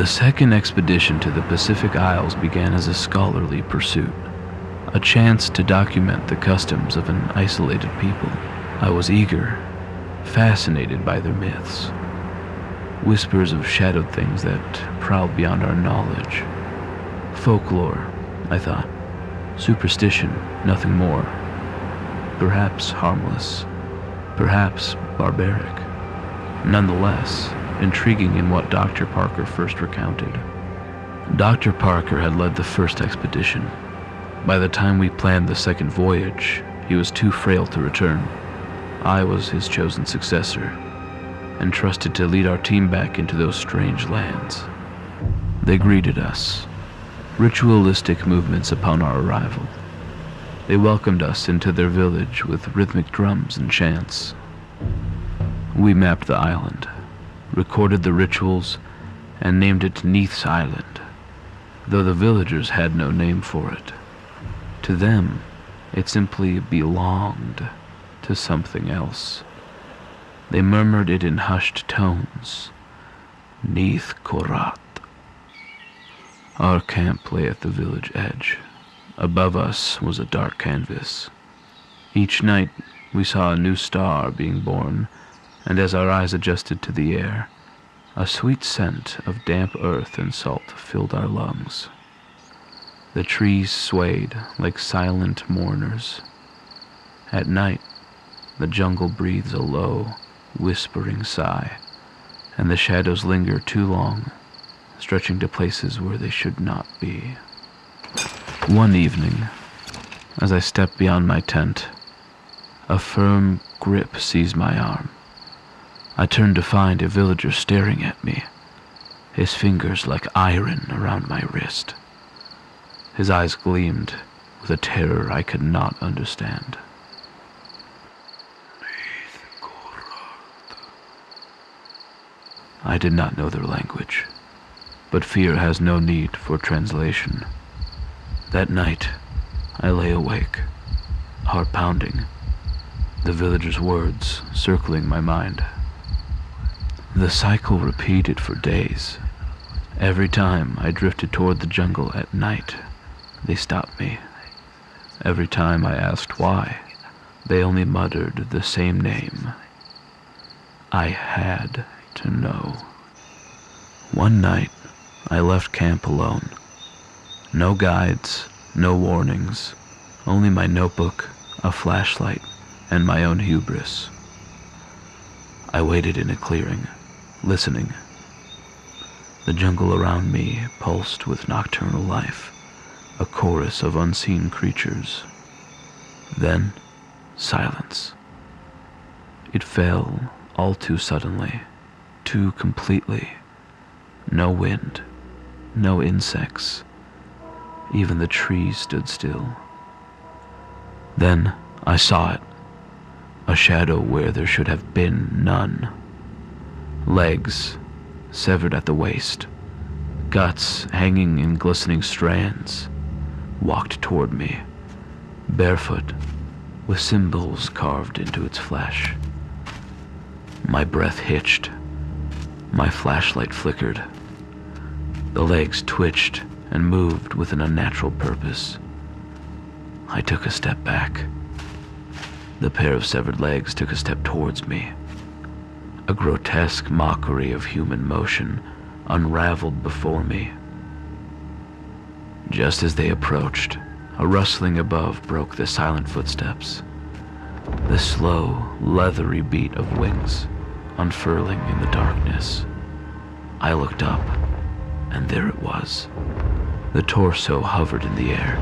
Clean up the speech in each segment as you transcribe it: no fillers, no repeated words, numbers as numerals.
The second expedition to the Pacific Isles began as a scholarly pursuit, a chance to document the customs of an isolated people. I was eager, fascinated by their myths, whispers of shadowed things that prowled beyond our knowledge. Folklore, I thought. Superstition, nothing more. Perhaps harmless, perhaps barbaric. Nonetheless, intriguing in what Dr. Parker first recounted. Dr. Parker had led the first expedition. By the time we planned the second voyage, he was too frail to return. I was his chosen successor, entrusted to lead our team back into those strange lands. They greeted us, ritualistic movements upon our arrival. They welcomed us into their village with rhythmic drums and chants. We mapped the island, recorded the rituals, and named it Neath's Island, though the villagers had no name for it. To them, it simply belonged to something else. They murmured it in hushed tones. Nyth-Korath. Our camp lay at the village edge. Above us was a dark canvas. Each night we saw a new star being born, and as our eyes adjusted to the air, a sweet scent of damp earth and salt filled our lungs. The trees swayed like silent mourners. At night, the jungle breathes a low, whispering sigh, and the shadows linger too long, stretching to places where they should not be. One evening, as I stepped beyond my tent, a firm grip seized my arm. I turned to find a villager staring at me, his fingers like iron around my wrist. His eyes gleamed with a terror I could not understand. I did not know their language, but fear has no need for translation. That night, I lay awake, heart pounding, the villager's words circling my mind. The cycle repeated for days. Every time I drifted toward the jungle at night, they stopped me. Every time I asked why, they only muttered the same name. I had to know. One night, I left camp alone. No guides, no warnings, only my notebook, a flashlight, and my own hubris. I waited in a clearing, listening. The jungle around me pulsed with nocturnal life, a chorus of unseen creatures. Then, silence. It fell all too suddenly, too completely. No wind, no insects. Even the trees stood still. Then I saw it, a shadow where there should have been none. Legs severed at the waist, guts hanging in glistening strands, walked toward me, barefoot, with symbols carved into its flesh. My breath hitched. My flashlight flickered. The legs twitched and moved with an unnatural purpose. I took a step back. The pair of severed legs took a step towards me. A grotesque mockery of human motion unraveled before me. Just as they approached, a rustling above broke the silent footsteps. The slow, leathery beat of wings unfurling in the darkness. I looked up, and there it was. The torso hovered in the air,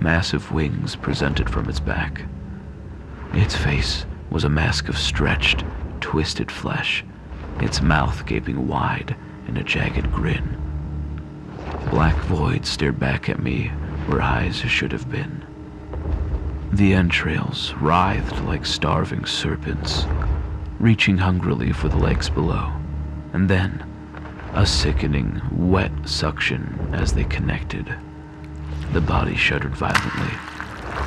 massive wings presented from its back. Its face was a mask of stretched, twisted flesh, its mouth gaping wide in a jagged grin. Black void stared back at me where eyes should have been. The entrails writhed like starving serpents, reaching hungrily for the legs below, and then a sickening, wet suction as they connected. The body shuddered violently,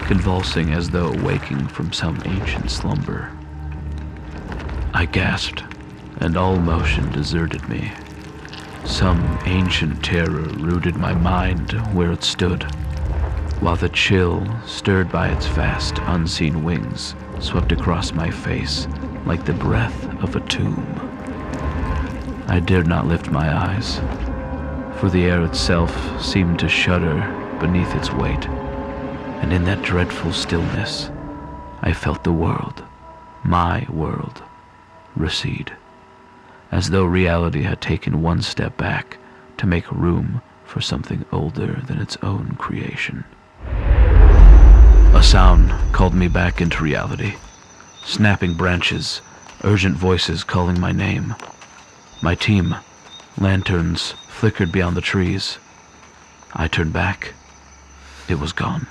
convulsing as though waking from some ancient slumber. I gasped, and all motion deserted me. Some ancient terror rooted my mind where it stood, while the chill, stirred by its vast, unseen wings, swept across my face like the breath of a tomb. I dared not lift my eyes, for the air itself seemed to shudder beneath its weight, and in that dreadful stillness, I felt the world, my world, recede, as though reality had taken one step back to make room for something older than its own creation. A sound called me back into reality. Snapping branches, urgent voices calling my name. My team, lanterns flickered beyond the trees. I turned back. It was gone.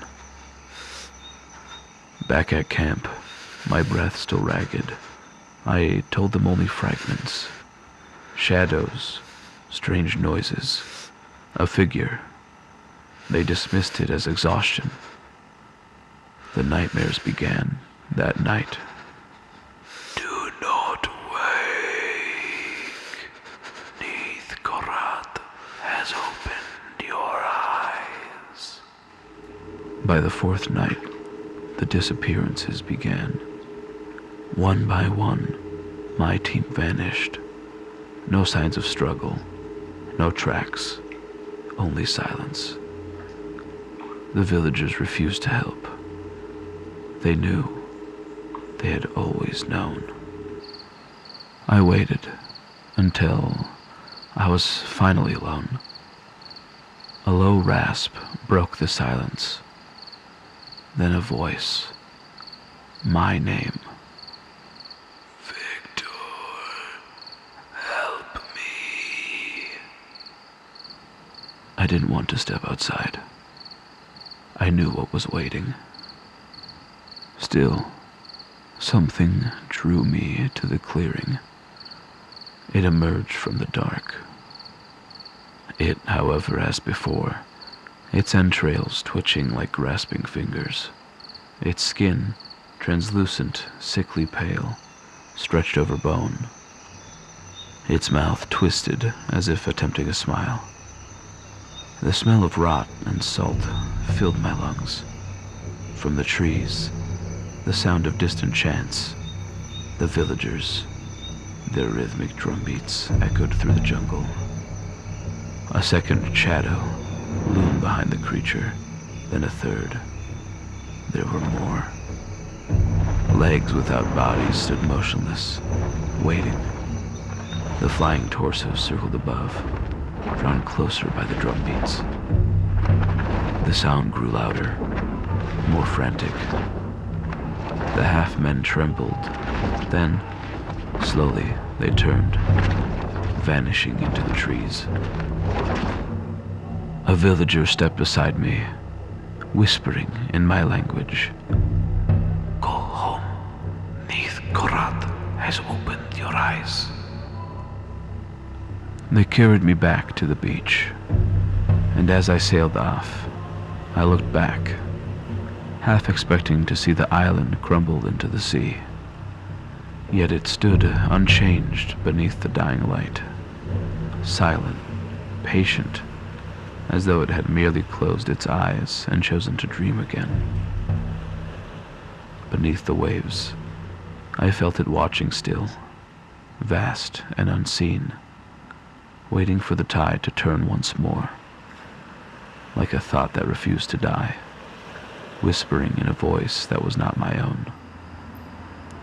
Back at camp, my breath still ragged, I told them only fragments. Shadows, strange noises, a figure. They dismissed it as exhaustion. The nightmares began that night. Do not wake. Nyth-Korath has opened your eyes. By the fourth night, the disappearances began. One by one, my team vanished. No signs of struggle, no tracks, only silence. The villagers refused to help. They knew. They had always known. I waited until I was finally alone. A low rasp broke the silence. Then a voice. My name. Victor, help me. I didn't want to step outside. I knew what was waiting. Still, something drew me to the clearing. It emerged from the dark. It, however, as before, its entrails twitching like grasping fingers, its skin, translucent, sickly pale, stretched over bone, its mouth twisted as if attempting a smile. The smell of rot and salt filled my lungs. From the trees, the sound of distant chants, the villagers, their rhythmic drumbeats echoed through the jungle. A second shadow loomed behind the creature, then a third. There were more. Legs without bodies stood motionless, waiting. The flying torsos circled above, drawn closer by the drumbeats. The sound grew louder, more frantic. The half-men trembled. Then, slowly, they turned, vanishing into the trees. A villager stepped beside me, whispering in my language. Go home. Nyth-Korath has opened your eyes. They carried me back to the beach, and as I sailed off, I looked back, half expecting to see the island crumble into the sea. Yet it stood unchanged beneath the dying light, silent, patient, as though it had merely closed its eyes and chosen to dream again. Beneath the waves, I felt it watching still, vast and unseen, waiting for the tide to turn once more, like a thought that refused to die, whispering in a voice that was not my own.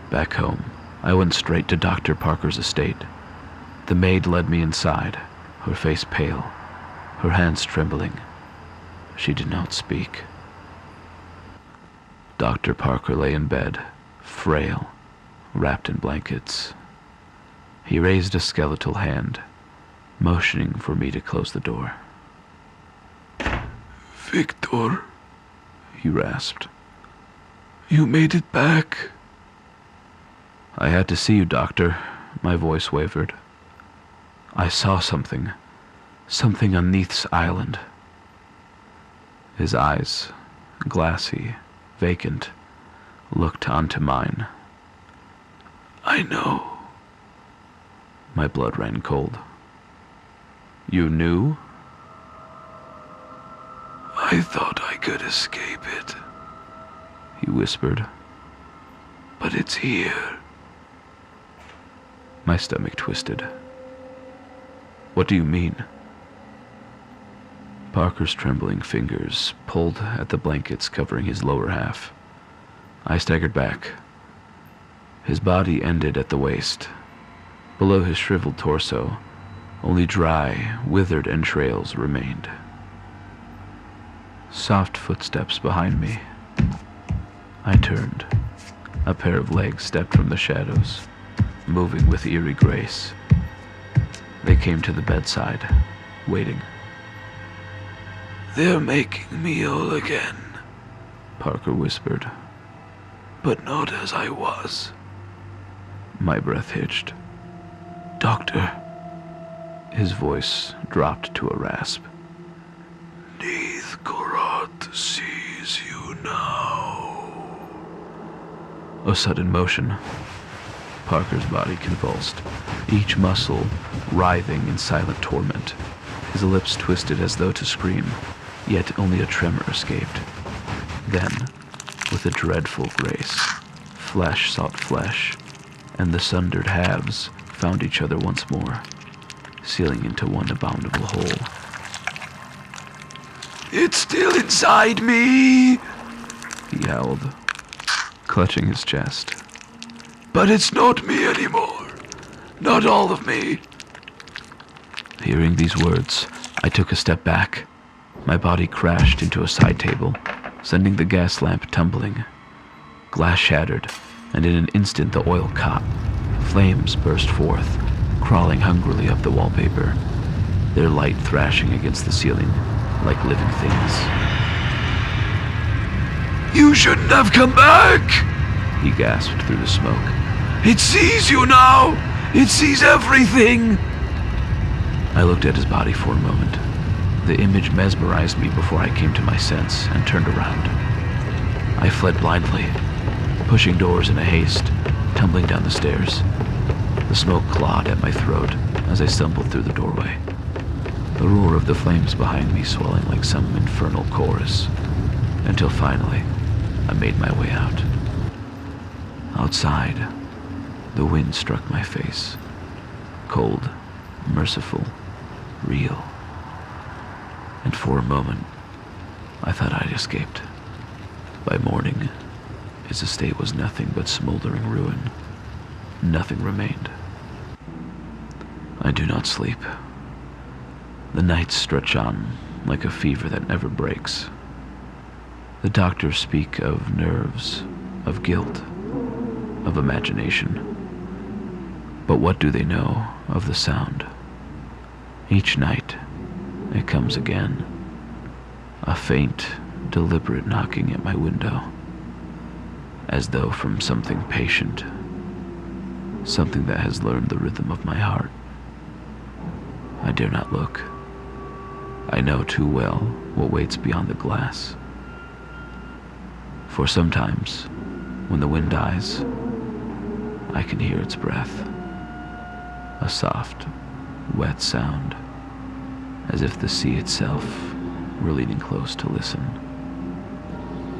Back home, I went straight to Dr. Parker's estate. The maid led me inside, her face pale, her hands trembling. She did not speak. Dr. Parker lay in bed, frail, wrapped in blankets. He raised a skeletal hand, motioning for me to close the door. Victor, he rasped. You made it back. I had to see you, Doctor. My voice wavered. I saw something on Neath's island. His eyes, glassy, vacant, looked onto mine. I know. My blood ran cold. You knew? I thought I could escape it, He whispered. but it's here. My stomach twisted. What do you mean? Parker's trembling fingers pulled at the blankets covering his lower half. I staggered back. His body ended at the waist. Below his shriveled torso, only dry, withered entrails remained. Soft footsteps behind me. I turned. A pair of legs stepped from the shadows, moving with eerie grace. They came to the bedside, waiting. They're making me whole again, Parker whispered. but not as I was. My breath hitched. Doctor, His voice dropped to a rasp. Nyth-Korath sees you now. A sudden motion. Parker's body convulsed, each muscle writhing in silent torment. His lips twisted as though to scream, yet only a tremor escaped. Then, with a dreadful grace, flesh sought flesh, and the sundered halves found each other once more, sealing into one abominable whole. It's still inside me, He howled, clutching his chest. but it's not me anymore. Not all of me. Hearing these words, I took a step back. My body crashed into a side table, sending the gas lamp tumbling. Glass shattered, and in an instant the oil caught. Flames burst forth, crawling hungrily up the wallpaper, their light thrashing against the ceiling like living things. You shouldn't have come back. He gasped through the smoke. It sees you now. It sees everything. I looked at his body for a moment. The image mesmerized me before I came to my sense and turned around. I fled blindly, pushing doors in a haste, tumbling down the stairs. The smoke clawed at my throat as I stumbled through the doorway, the roar of the flames behind me swelling like some infernal chorus, until finally I made my way out. Outside, the wind struck my face, cold, merciful, real. And for a moment, I thought I'd escaped. By morning, his estate was nothing but smoldering ruin. Nothing remained. I do not sleep. The nights stretch on like a fever that never breaks. The doctors speak of nerves, of guilt, of imagination. But what do they know of the sound? Each night, it comes again. A faint, deliberate knocking at my window, as though from something patient, something that has learned the rhythm of my heart. I dare not look. I know too well what waits beyond the glass. For sometimes, when the wind dies, I can hear its breath, a soft, wet sound, as if the sea itself were leaning close to listen.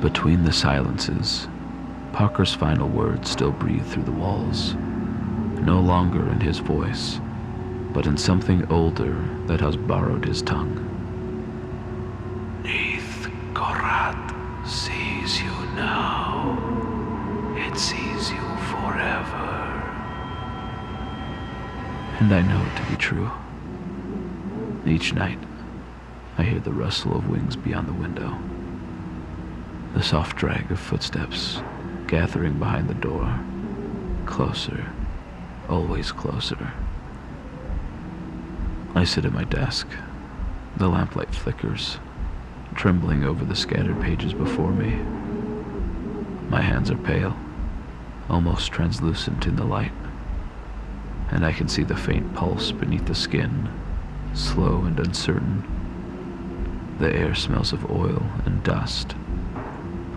Between the silences, Parker's final words still breathe through the walls, no longer in his voice, but in something older that has borrowed his tongue. Nyth-Korath sees you now. It sees you forever. And I know it to be true. Each night, I hear the rustle of wings beyond the window, the soft drag of footsteps gathering behind the door, closer, always closer. I sit at my desk. The lamplight flickers, trembling over the scattered pages before me. My hands are pale, almost translucent in the light, and I can see the faint pulse beneath the skin, slow and uncertain. The air smells of oil and dust,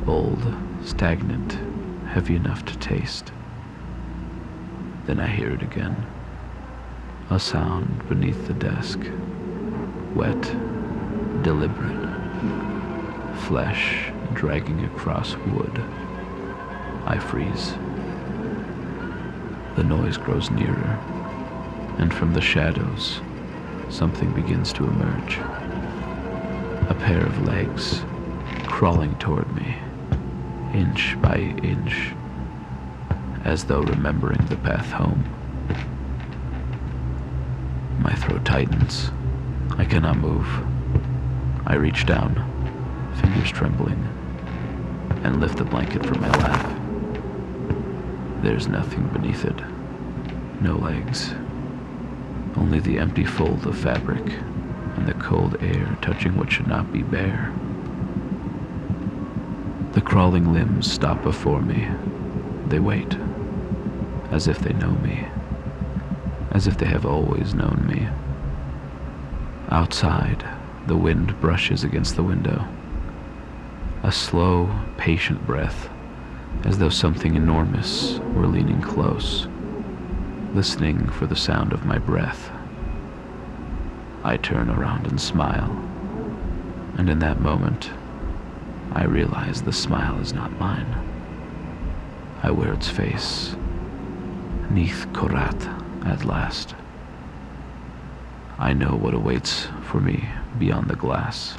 old, stagnant, heavy enough to taste. Then I hear it again, a sound beneath the desk, wet, deliberate, flesh dragging across wood. I freeze. The noise grows nearer, and from the shadows, something begins to emerge. A pair of legs crawling toward me, inch by inch, as though remembering the path home. My throat tightens. I cannot move. I reach down, fingers trembling, and lift the blanket from my lap. There's nothing beneath it. No legs. Only the empty fold of fabric and the cold air touching what should not be bare. The crawling limbs stop before me. They wait, as if they know me, as if they have always known me. Outside, the wind brushes against the window. A slow, patient breath, as though something enormous were leaning close, listening for the sound of my breath. I turn around and smile, and in that moment, I realize the smile is not mine. I wear its face. Nyth-Korath, at last. I know what awaits for me beyond the glass.